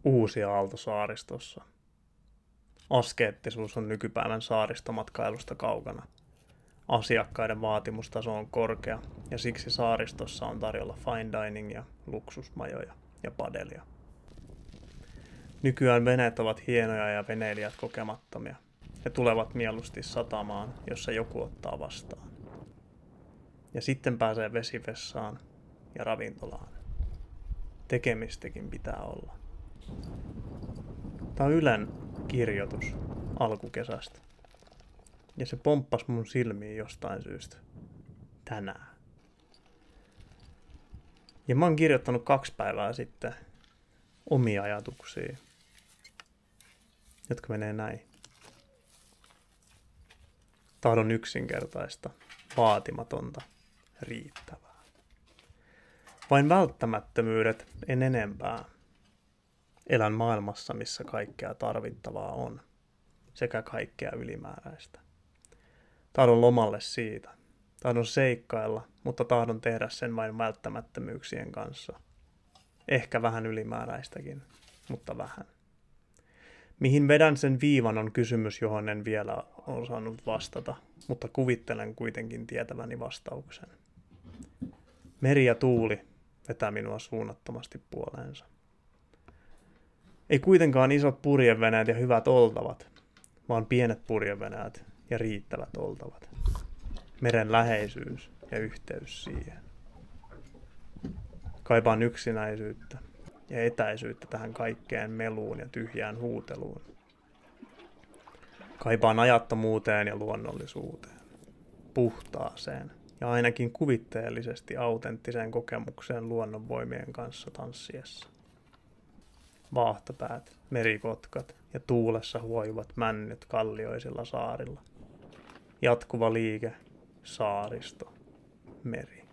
Uusi-Aalto saaristossa. Askeettisuus on nykypäivän saaristomatkailusta kaukana. Asiakkaiden vaatimustaso on korkea ja siksi saaristossa on tarjolla fine diningia, luksusmajoja ja padelia. Nykyään veneet ovat hienoja ja veneilijät kokemattomia. He tulevat mieluusti satamaan, jossa joku ottaa vastaan. Ja sitten pääsee vesivessaan ja ravintolaan. Tekemistäkin pitää olla. Tämä on Ylen kirjoitus alkukesästä. Ja se pomppasi mun silmiin jostain syystä. Tänään. Ja mä oon kirjoittanut 2 päivää sitten omia ajatuksia, jotka menee näin. Tahdon yksinkertaista, vaatimatonta, riittävää. Vain välttämättömyydet, en enempää. Elän maailmassa, missä kaikkea tarvittavaa on, sekä kaikkea ylimääräistä. Tahdon lomalle siitä. Tahdon seikkailla, mutta tahdon tehdä sen vain välttämättömyyksien kanssa. Ehkä vähän ylimääräistäkin, mutta vähän. Mihin vedän sen viivan on kysymys, johon en vielä osannut vastata, mutta kuvittelen kuitenkin tietäväni vastauksen. Meri ja tuuli vetää minua suunnattomasti puoleensa. Ei kuitenkaan isot purjeveneet ja hyvät oltavat, vaan pienet purjeveneet ja riittävät oltavat. Meren läheisyys ja yhteys siihen. Kaipaan yksinäisyyttä ja etäisyyttä tähän kaikkeen meluun ja tyhjään huuteluun. Kaipaan ajattomuuteen ja luonnollisuuteen, puhtaaseen ja ainakin kuvitteellisesti autenttiseen kokemukseen luonnonvoimien kanssa tanssiessa. Vaahtopäät, merikotkat ja tuulessa huojuvat männyt kallioisilla saarilla. Jatkuva liike, saaristo, meri.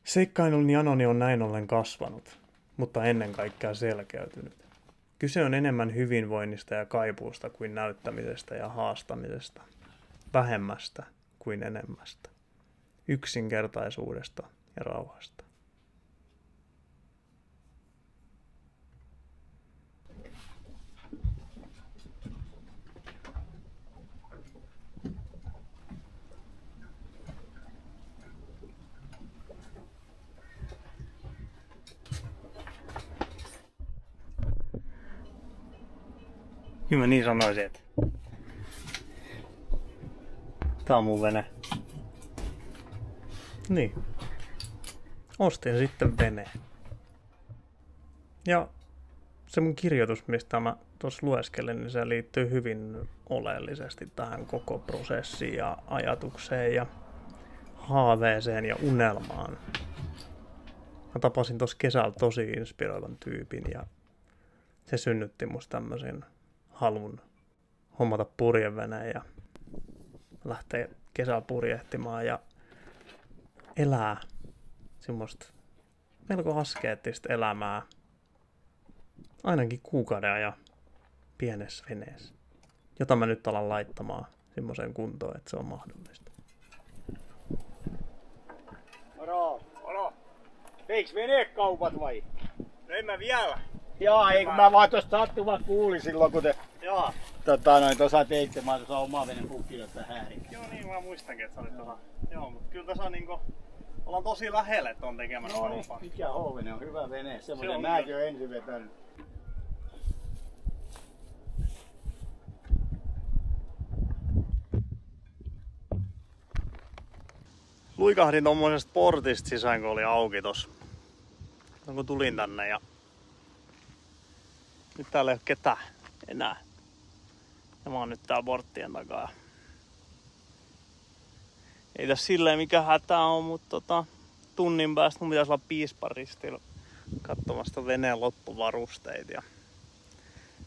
Seikkailun janoni on näin ollen kasvanut, mutta ennen kaikkea selkeytynyt. Kyse on enemmän hyvinvoinnista ja kaipuusta kuin näyttämisestä ja haastamisesta. Vähemmästä kuin enemmästä. Yksinkertaisuudesta ja rauhasta. Kyllä mä niin sanoisin, että tää on mun vene. Niin. Ostin sitten veneen. Ja se mun kirjoitus, mistä mä tuossa lueskelin, niin se liittyy hyvin oleellisesti tähän koko prosessiin ja ajatukseen ja haaveeseen ja unelmaan. Mä tapasin tuossa kesällä tosi inspiroivan tyypin ja se synnytti musta tämmöisen halun hommata purjeveneen ja lähteä kesällä purjehtimaan ja elää semmoista melko askeettista elämää ainakin kuukauden ajan pienessä veneessä, jota mä nyt alan laittamaan semmoiseen kuntoon, että se on mahdollista. Moro. Teiks venekaupat vai? No en mä vielä. Jaa, ei kun mä vaan tosta sattumaan kuulin silloin kun te tuossa teitte, mä tuossa omaa venen pukkilla tähän. Joo niin, mä muistankin, että sä olit tuossa. Joo, mutta kyllä tässä niinku ollaan tosi lähellä, että on tekemässä kaupan. Mikä H-vene on hyvä vene, semmoinen mäkin oon ensin vetänyt. Luikahdin tommosesta portista sisään, kun oli auki tossa. Kun tulin tänne ja nyt täällä ei ole ketään enää. Ja mä oon nyt täällä porttien takaa. Ei tässä silleen mikä hätä on, mutta tunnin päästä mun pitäisi olla Piisparistilla katsomassa veneen loppuvarusteita. Ja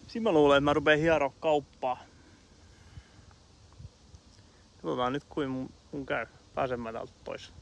siinä mä luulen, että mä rupeen hieroa kauppaa. Katsotaan nyt kuin mun käy. Pääsen mä täältä pois.